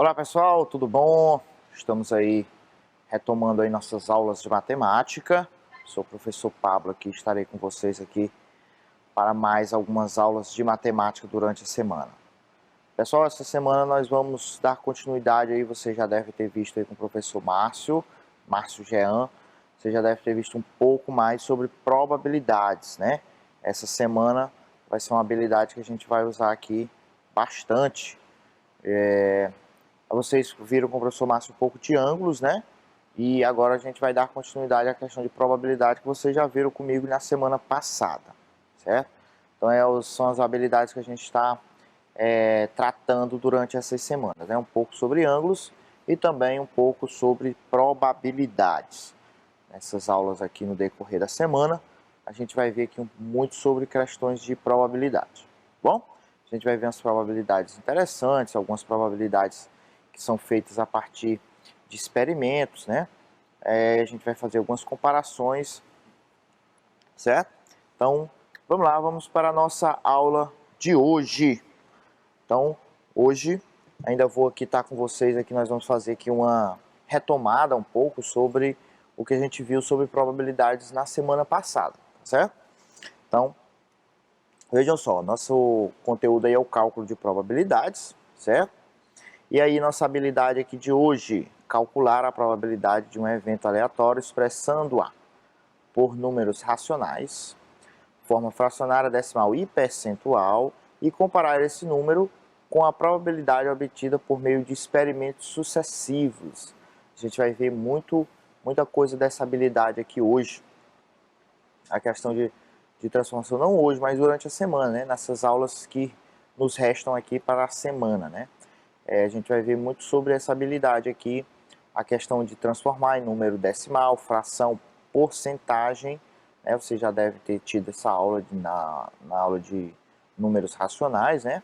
Olá pessoal, tudo bom? Estamos aí retomando aí nossas aulas de matemática. Sou o professor Pablo aqui, estarei com vocês aqui para mais algumas aulas de matemática durante a semana. Pessoal, essa semana nós vamos dar continuidade aí, você já deve ter visto aí com o professor Márcio Jean, você já deve ter visto um pouco mais sobre probabilidades, né? Essa semana vai ser uma habilidade que a gente vai usar aqui bastante. Vocês viram com o professor Márcio um pouco de ângulos, né? E agora a gente vai dar continuidade à questão de probabilidade que vocês já viram comigo na semana passada, certo? Então são as habilidades que a gente está tratando durante essas semanas, né? Um pouco sobre ângulos e também um pouco sobre probabilidades. Nessas aulas aqui no decorrer da semana, a gente vai ver aqui muito sobre questões de probabilidade. Bom, a gente vai ver as probabilidades interessantes, algumas probabilidades que são feitas a partir de experimentos, né? A gente vai fazer algumas comparações, certo? Então, vamos lá, vamos para a nossa aula de hoje. Então, hoje, ainda vou aqui estar com vocês, aqui nós vamos fazer aqui uma retomada um pouco sobre o que a gente viu sobre probabilidades na semana passada, certo? Então, vejam só, nosso conteúdo aí é o cálculo de probabilidades, certo? E aí nossa habilidade aqui de hoje, calcular a probabilidade de um evento aleatório expressando-a por números racionais, forma fracionária, decimal e percentual, e comparar esse número com a probabilidade obtida por meio de experimentos sucessivos. A gente vai ver muita coisa dessa habilidade aqui hoje. A questão de transformação não hoje, mas durante a semana, né? Nessas aulas que nos restam aqui para a semana, né? A gente vai ver muito sobre essa habilidade aqui, a questão de transformar em número decimal, fração, porcentagem, né? Você já deve ter tido essa aula na aula de números racionais, né?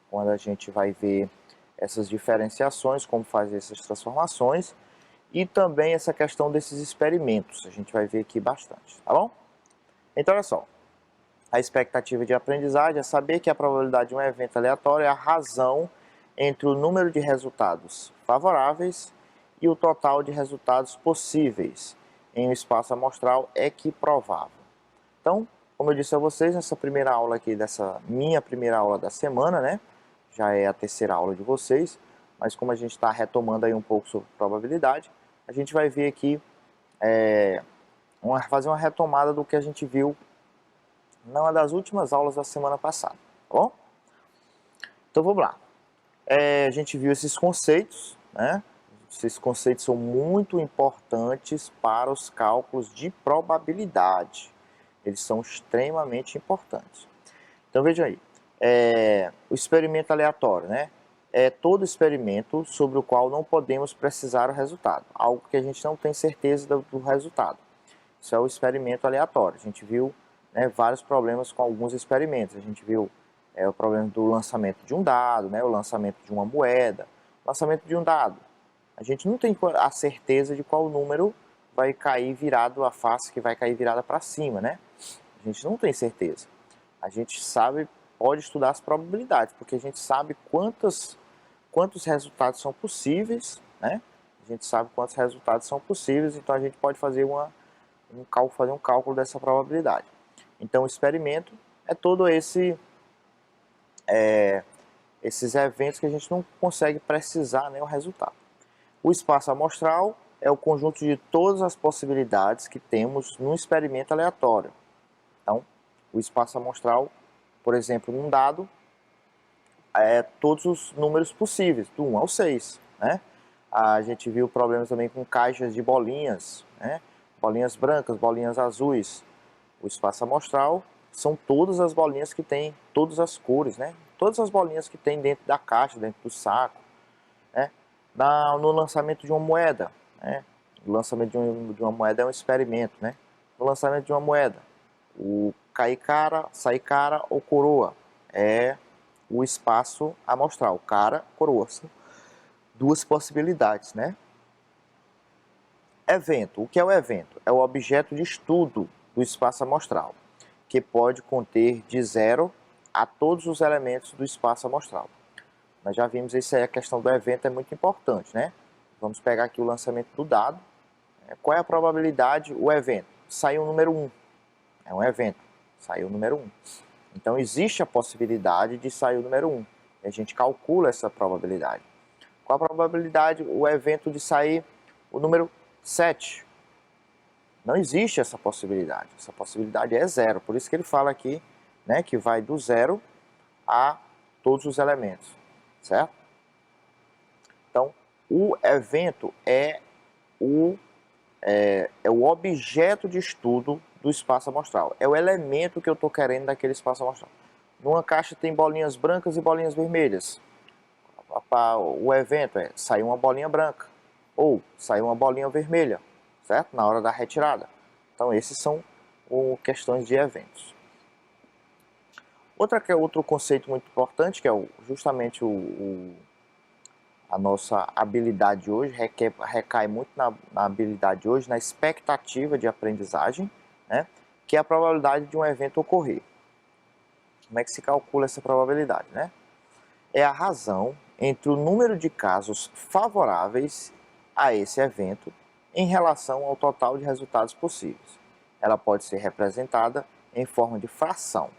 Quando a gente vai ver essas diferenciações, como fazer essas transformações, e também essa questão desses experimentos, a gente vai ver aqui bastante, tá bom? Então, olha só, a expectativa de aprendizagem é saber que a probabilidade de um evento aleatório é a razão entre o número de resultados favoráveis e o total de resultados possíveis em um espaço amostral equiprovável. Então, como eu disse a vocês, nessa primeira aula aqui, dessa minha primeira aula da semana, né? Já é a terceira aula de vocês, mas como a gente está retomando aí um pouco sobre probabilidade, a gente vai ver aqui, fazer uma retomada do que a gente viu numa das últimas aulas da semana passada, tá bom? Então vamos lá. A gente viu esses conceitos, né? Esses conceitos são muito importantes para os cálculos de probabilidade. Eles são extremamente importantes. Então vejam aí, o experimento aleatório, né? É todo experimento sobre o qual não podemos precisar o resultado, algo que a gente não tem certeza do resultado. Isso é o experimento aleatório. A gente viu, né, vários problemas com alguns experimentos. A gente viu o problema do lançamento de um dado, né, o lançamento de uma moeda, lançamento de um dado. A gente não tem a certeza de qual número vai cair virado, a face que vai cair virada para cima, né? A gente não tem certeza. A gente sabe, pode estudar as probabilidades, porque a gente sabe quantos resultados são possíveis, né? A gente sabe quantos resultados são possíveis, então a gente pode fazer um cálculo dessa probabilidade. Então o experimento é todo esses eventos que a gente não consegue precisar, né, o resultado. O espaço amostral é o conjunto de todas as possibilidades que temos num experimento aleatório. Então, o espaço amostral, por exemplo, num dado, é todos os números possíveis, do 1 ao 6. Né? A gente viu problemas também com caixas de bolinhas, né? Bolinhas brancas, bolinhas azuis. O espaço amostral são todas as bolinhas que tem todas as cores, né? Todas as bolinhas que tem dentro da caixa, dentro do saco. Né? No lançamento de uma moeda, né? O lançamento de uma moeda é um experimento, né? No lançamento de uma moeda, o cair cara, sair cara ou coroa é o espaço amostral, cara, coroa. São duas possibilidades, né? Evento. O que é o evento? É o objeto de estudo do espaço amostral, que pode conter de 0 a todos os elementos do espaço amostral. Nós já vimos isso aí, a questão do evento é muito importante, né? Vamos pegar aqui o lançamento do dado. Qual é a probabilidade? O evento. Saiu o número 1. É um evento. Saiu o número 1. Então, existe a possibilidade de sair o número 1. E a gente calcula essa probabilidade. Qual a probabilidade? O evento de sair o número 7. Não existe essa possibilidade. Essa possibilidade é 0. Por isso que ele fala aqui, né, que vai do 0 a todos os elementos. Certo? Então, o evento é o objeto de estudo do espaço amostral. É o elemento que eu estou querendo daquele espaço amostral. Numa caixa tem bolinhas brancas e bolinhas vermelhas. O evento é sair uma bolinha branca ou sair uma bolinha vermelha, certo? Na hora da retirada. Então, esses são questões de eventos. Outro conceito muito importante, que é justamente a nossa habilidade de hoje, recai muito na habilidade de hoje, na expectativa de aprendizagem, né? Que é a probabilidade de um evento ocorrer. Como é que se calcula essa probabilidade, né? É a razão entre o número de casos favoráveis a esse evento em relação ao total de resultados possíveis. Ela pode ser representada em forma de fração,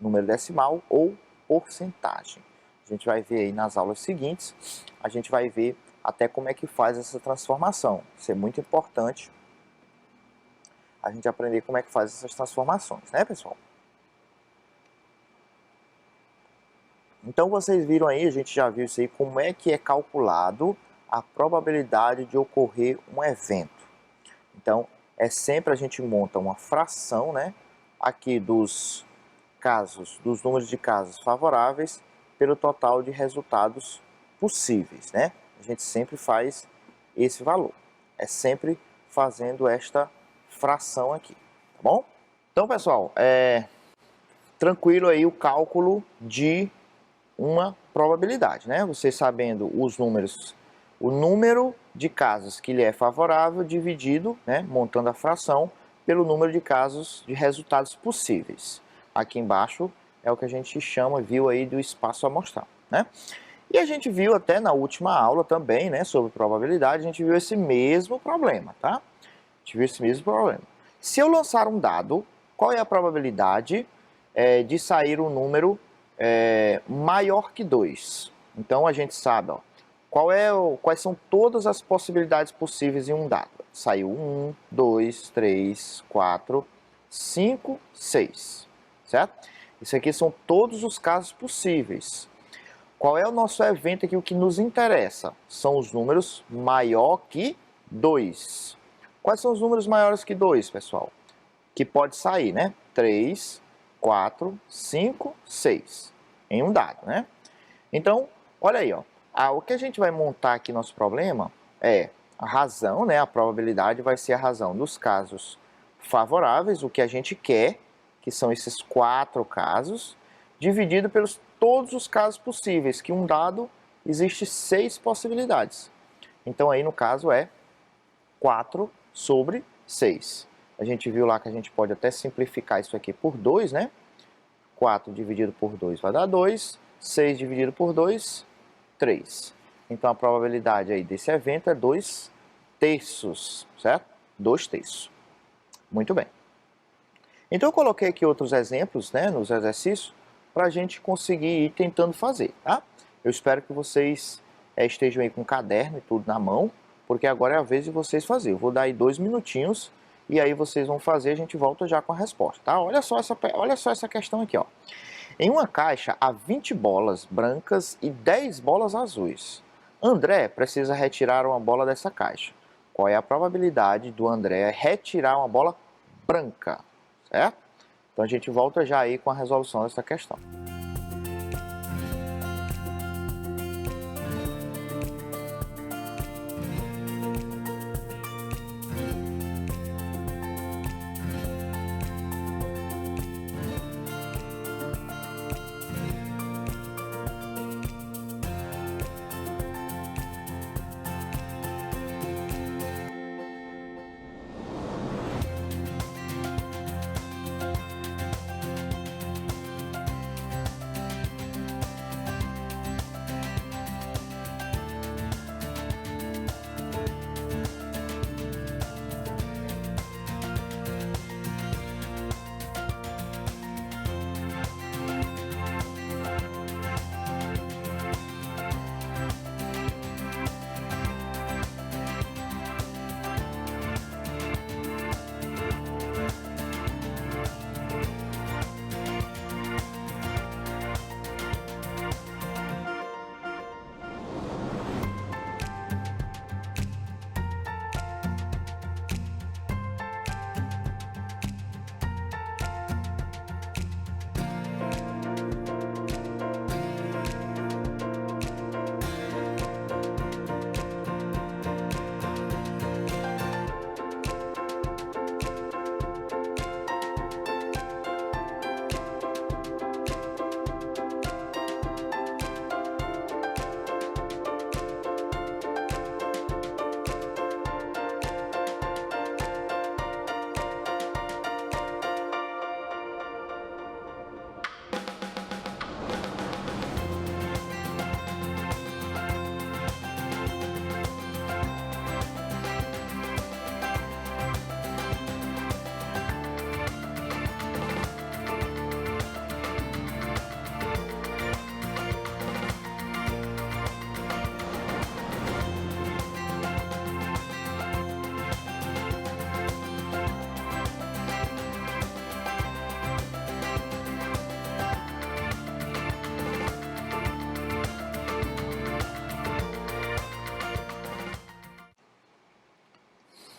número decimal ou porcentagem. A gente vai ver aí nas aulas seguintes, a gente vai ver até como é que faz essa transformação. Isso é muito importante, a gente aprender como é que faz essas transformações, né, pessoal? Então, vocês viram aí, a gente já viu isso aí, como é que é calculado a probabilidade de ocorrer um evento. Então, é sempre a gente monta uma fração, né, aqui dos números de casos favoráveis pelo total de resultados possíveis, né? A gente sempre faz esse valor. É sempre fazendo esta fração aqui, tá bom? Então, pessoal, tranquilo aí o cálculo de uma probabilidade, né? Você sabendo os números, o número de casos que lhe é favorável dividido, né, montando a fração, pelo número de casos de resultados possíveis. Aqui embaixo é o que a gente viu aí do espaço amostral, né? E a gente viu até na última aula também, né, sobre probabilidade, a gente viu esse mesmo problema, tá? A gente viu esse mesmo problema. Se eu lançar um dado, qual é a probabilidade de sair um número maior que 2? Então a gente sabe, ó, quais são todas as possibilidades possíveis em um dado. Saiu 1, 2, 3, 4, 5, 6, certo? Isso aqui são todos os casos possíveis. Qual é o nosso evento aqui? O que nos interessa são os números maior que 2. Quais são os números maiores que 2, pessoal? Que pode sair, né? 3, 4, 5, 6 em um dado, né? Então, olha aí, ó. O que a gente vai montar aqui nosso problema é a razão, né? A probabilidade vai ser a razão dos casos favoráveis, o que a gente quer, que são esses 4 casos, dividido pelos todos os casos possíveis, que um dado existe 6 possibilidades. Então aí no caso é 4 sobre 6. A gente viu lá que a gente pode até simplificar isso aqui por 2, né? 4 dividido por 2 vai dar 2, 6 dividido por 2, 3. Então a probabilidade aí desse evento é 2 terços, certo? 2 terços. Muito bem. Então eu coloquei aqui outros exemplos, né, nos exercícios, para a gente conseguir ir tentando fazer, tá? Eu espero que vocês estejam aí com o caderno e tudo na mão, porque agora é a vez de vocês fazer. Eu vou dar aí 2 minutinhos e aí vocês vão fazer, a gente volta já com a resposta, tá? Olha só essa questão aqui, ó. Em uma caixa há 20 bolas brancas e 10 bolas azuis. André precisa retirar uma bola dessa caixa. Qual é a probabilidade do André retirar uma bola branca, certo? Então a gente volta já aí com a resolução dessa questão.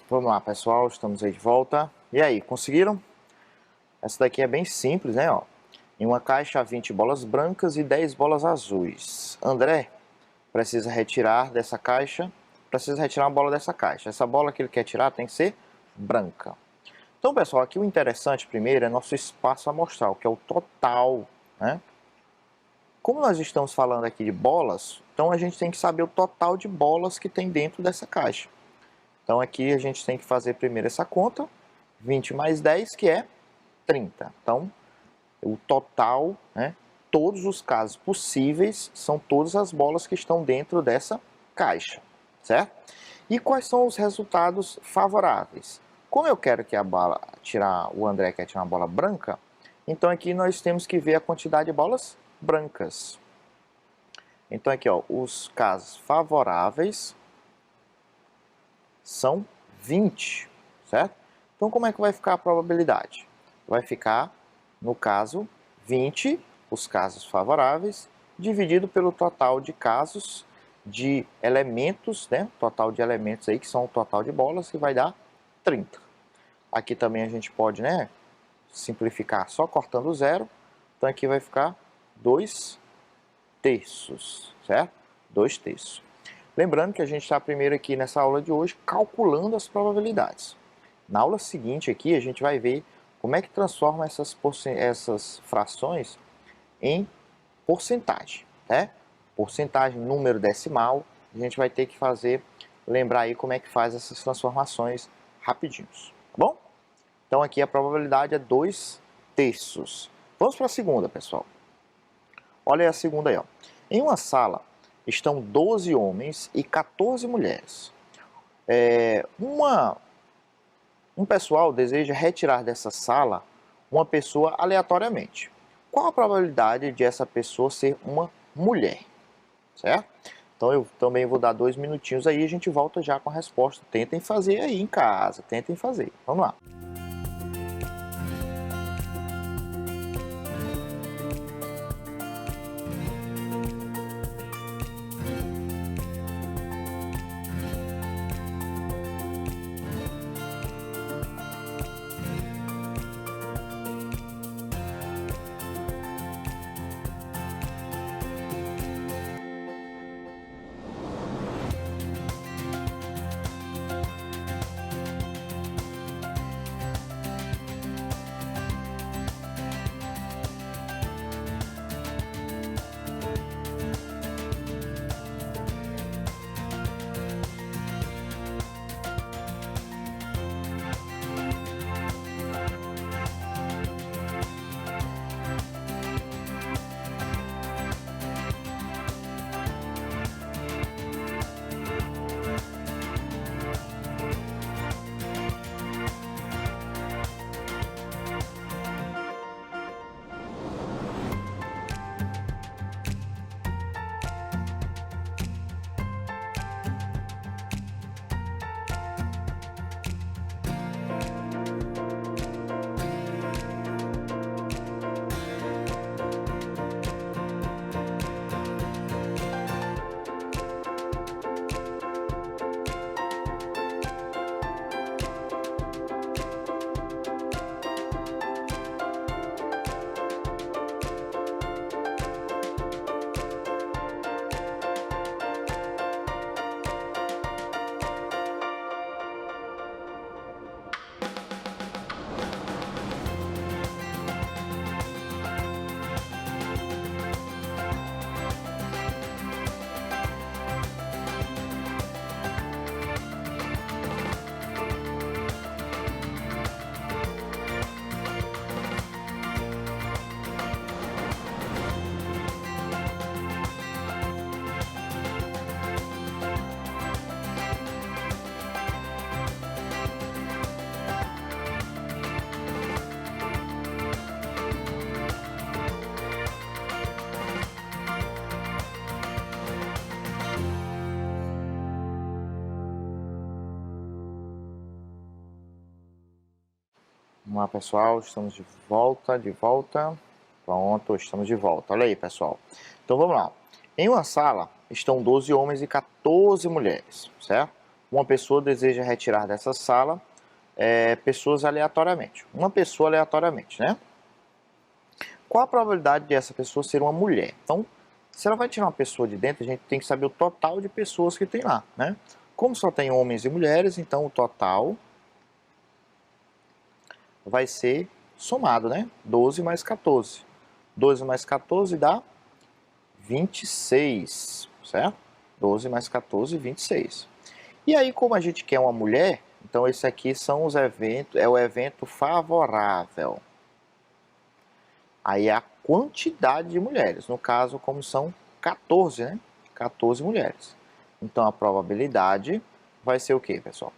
Vamos lá, pessoal, estamos aí de volta. E aí, conseguiram? Essa daqui é bem simples, né? Ó. Em uma caixa há 20 bolas brancas e 10 bolas azuis. André precisa retirar dessa caixa, precisa retirar uma bola dessa caixa. Essa bola que ele quer tirar tem que ser branca. Então, pessoal, aqui o interessante primeiro é nosso espaço amostral, que é o total, né? Como nós estamos falando aqui de bolas, então a gente tem que saber o total de bolas que tem dentro dessa caixa. Então aqui a gente tem que fazer primeiro essa conta, 20 mais 10, que é 30. Então, o total, né, todos os casos possíveis, são todas as bolas que estão dentro dessa caixa, certo? E quais são os resultados favoráveis? Como eu quero que a bola o André quer tirar uma bola branca, então aqui nós temos que ver a quantidade de bolas brancas. Então aqui, ó, os casos favoráveis são 20, certo? Então como é que vai ficar a probabilidade? Vai ficar, no caso, 20, os casos favoráveis, dividido pelo total de casos de elementos, né? Total de elementos aí, que são o total de bolas, que vai dar 30. Aqui também a gente pode, né, simplificar só cortando o zero. Então aqui vai ficar 2 terços, certo? 2 terços. Lembrando que a gente está primeiro aqui nessa aula de hoje calculando as probabilidades. Na aula seguinte aqui a gente vai ver como é que transforma essas frações em porcentagem, né? Porcentagem, número decimal, a gente vai ter que lembrar aí como é que faz essas transformações rapidinhos, tá bom? Então aqui a probabilidade é 2 terços. Vamos para a segunda, pessoal. Olha a segunda aí, ó. Em uma sala estão 12 homens e 14 mulheres. Um pessoal deseja retirar dessa sala uma pessoa aleatoriamente. Qual a probabilidade de essa pessoa ser uma mulher? Certo? Então eu também vou dar 2 minutinhos aí e a gente volta já com a resposta. Tentem fazer aí em casa, tentem fazer. Vamos lá. Vamos lá, pessoal, estamos de volta. Pronto, estamos de volta. Olha aí, pessoal. Então vamos lá. Em uma sala estão 12 homens e 14 mulheres, certo? uma pessoa deseja retirar dessa sala pessoas aleatoriamente. Uma pessoa aleatoriamente, né? Qual a probabilidade de essa pessoa ser uma mulher? Então, se ela vai tirar uma pessoa de dentro, a gente tem que saber o total de pessoas que tem lá, né? Como só tem homens e mulheres, então o total vai ser somado, né? 12 mais 14. 12 mais 14 dá 26, certo? 12 mais 14, 26. E aí, como a gente quer uma mulher, então esse aqui são os eventos, é o evento favorável. Aí é a quantidade de mulheres. No caso, como são 14, né? 14 mulheres. Então a probabilidade vai ser o quê, pessoal?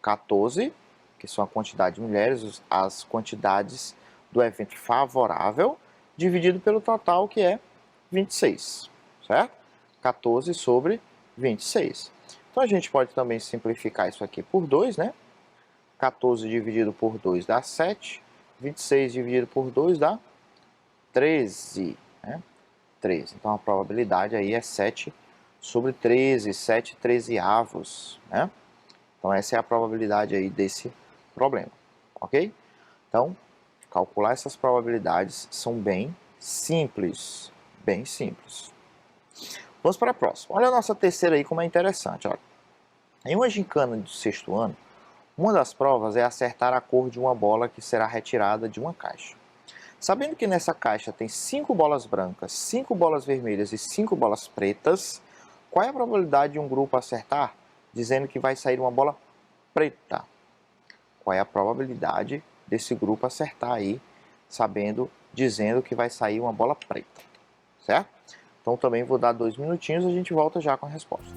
14, que são a quantidade de mulheres, as quantidades do evento favorável, dividido pelo total, que é 26, certo? 14 sobre 26. Então a gente pode também simplificar isso aqui por 2, né? 14 dividido por 2 dá 7, 26 dividido por 2 dá 13, né? 13. Então a probabilidade aí é 7 sobre 13, 7 trezeavos, né? Então essa é a probabilidade aí desse problema, ok? Então, calcular essas probabilidades são bem simples, bem simples. Vamos para a próxima. Olha a nossa terceira aí como é interessante, olha. Em uma gincana do sexto ano, uma das provas é acertar a cor de uma bola que será retirada de uma caixa. Sabendo que nessa caixa tem 5 bolas brancas, 5 bolas vermelhas e 5 bolas pretas, qual é a probabilidade de um grupo acertar dizendo que vai sair uma bola preta? Qual é a probabilidade desse grupo acertar aí, dizendo que vai sair uma bola preta, certo? Então também vou dar 2 minutinhos e a gente volta já com a resposta.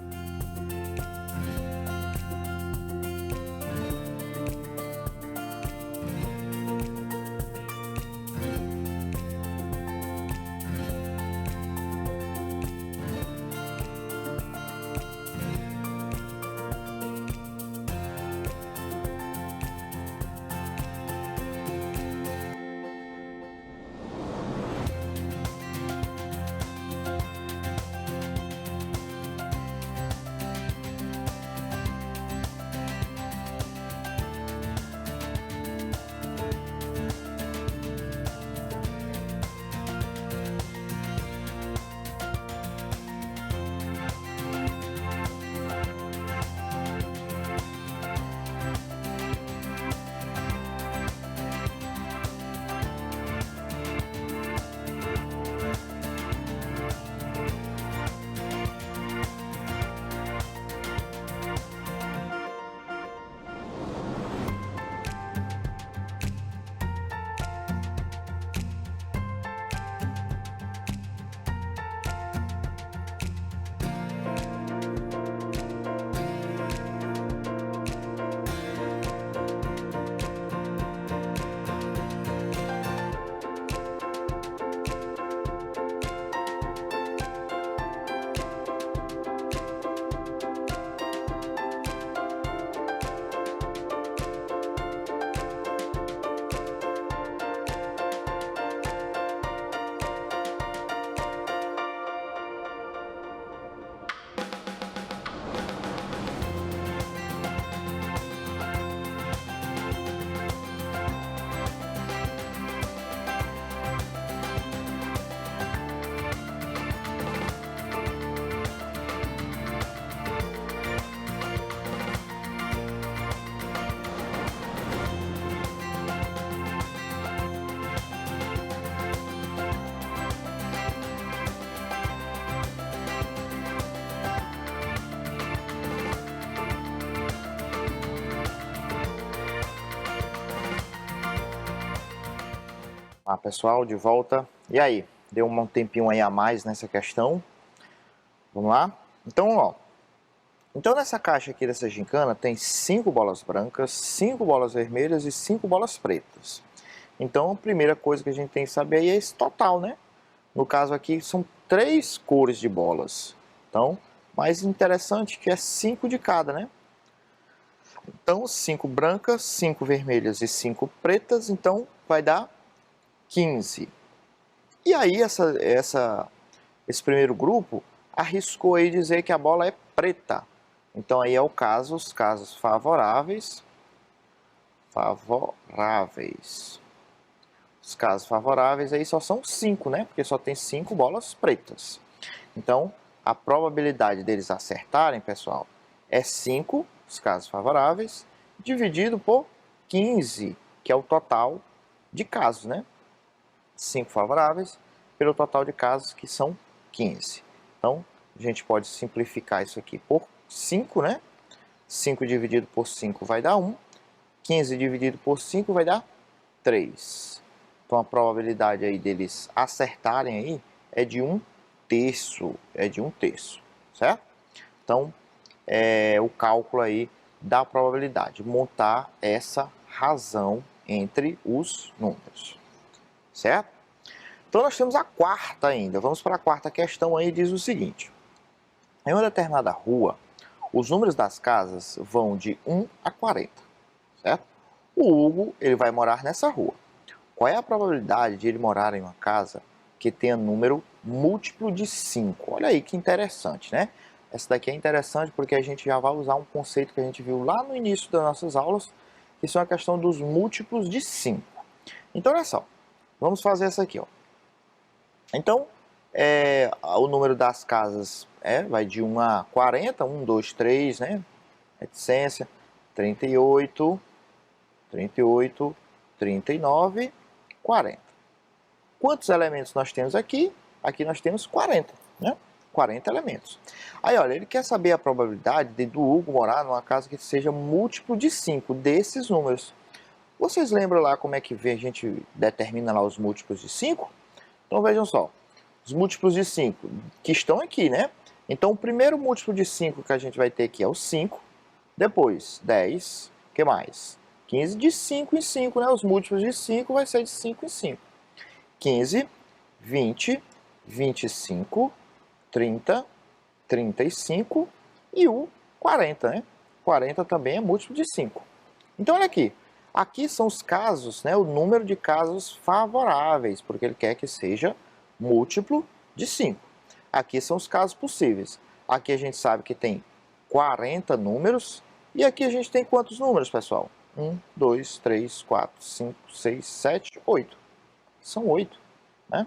Ah, pessoal, de volta. E aí? Deu um tempinho aí a mais nessa questão? Vamos lá? Então, ó. Então, nessa caixa aqui dessa gincana tem 5 bolas brancas, 5 bolas vermelhas e 5 bolas pretas. Então, a primeira coisa que a gente tem que saber aí é esse total, né? No caso aqui, são 3 cores de bolas. Então, mais interessante que é 5 de cada, né? Então, 5 brancas, 5 vermelhas e 5 pretas. Então, vai dar 15. E aí esse primeiro grupo arriscou aí dizer que a bola é preta. Então aí é o caso, os casos favoráveis. Os casos favoráveis aí só são 5, né? Porque só tem 5 bolas pretas. Então, a probabilidade deles acertarem, pessoal, é 5, os casos favoráveis, dividido por 15, que é o total de casos, né? 5 favoráveis pelo total de casos, que são 15. Então, a gente pode simplificar isso aqui por 5, né? 5 dividido por 5 vai dar 1. 15 dividido por 5 vai dar 3. Então, a probabilidade aí deles acertarem aí é de 1/3. É de 1/3, certo? Então, o cálculo aí da probabilidade. Montar essa razão entre os números, certo? Então, nós temos a quarta ainda. Vamos para a quarta questão aí, diz o seguinte. Em uma determinada rua, os números das casas vão de 1 a 40, certo? O Hugo, ele vai morar nessa rua. Qual é a probabilidade de ele morar em uma casa que tenha número múltiplo de 5? Olha aí que interessante, né? Essa daqui é interessante porque a gente já vai usar um conceito que a gente viu lá no início das nossas aulas, que são a questão dos múltiplos de 5. Então, olha só, vamos fazer essa aqui, ó. Então, o número das casas vai de 1 a 40, 1, 2, 3, né? Reticência, 38, 39, 40. Quantos elementos nós temos aqui? Aqui nós temos 40, né? 40 elementos. Aí, olha, ele quer saber a probabilidade do Hugo morar numa casa que seja múltiplo de 5 desses números. Vocês lembram lá como é que a gente determina lá os múltiplos de 5? Então, vejam só. Os múltiplos de 5 que estão aqui, né? Então, o primeiro múltiplo de 5 que a gente vai ter aqui é o 5. Depois, 10. O que mais? 15 de 5 em 5, né? Os múltiplos de 5 vai ser de 5 em 5. 15, 20, 25, 30, 35 e o 40, né? 40 também é múltiplo de 5. Então, olha aqui. Aqui são os casos, né? O número de casos favoráveis, porque ele quer que seja múltiplo de 5. Aqui são os casos possíveis. Aqui a gente sabe que tem 40 números. E aqui a gente tem quantos números, pessoal? 1, 2, 3, 4, 5, 6, 7, 8. São 8, né?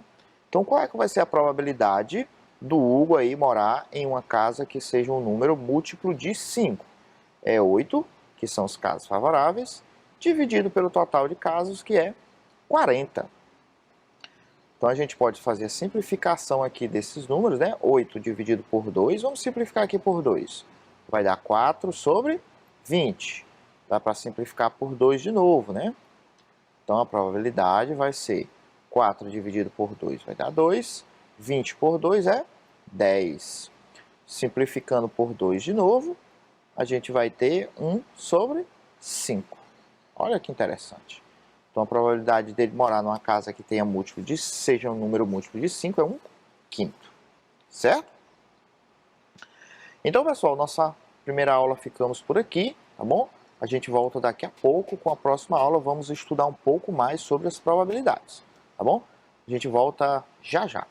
Então, qual é que vai ser a probabilidade do Hugo aí morar em uma casa que seja um número múltiplo de 5? É 8, que são os casos favoráveis, dividido pelo total de casos, que é 40. Então, a gente pode fazer a simplificação aqui desses números, né? 8 dividido por 2, vamos simplificar aqui por 2. Vai dar 4 sobre 20. Dá para simplificar por 2 de novo, né? Então, a probabilidade vai ser 4 dividido por 2 vai dar 2. 20 por 2 é 10. Simplificando por 2 de novo, a gente vai ter 1 sobre 5. Olha que interessante. Então, a probabilidade dele morar numa casa que tenha seja um número múltiplo de 5 é 1/5. Certo? Então, pessoal, nossa primeira aula ficamos por aqui, tá bom? A gente volta daqui a pouco com a próxima aula. Vamos estudar um pouco mais sobre as probabilidades, tá bom? A gente volta já já.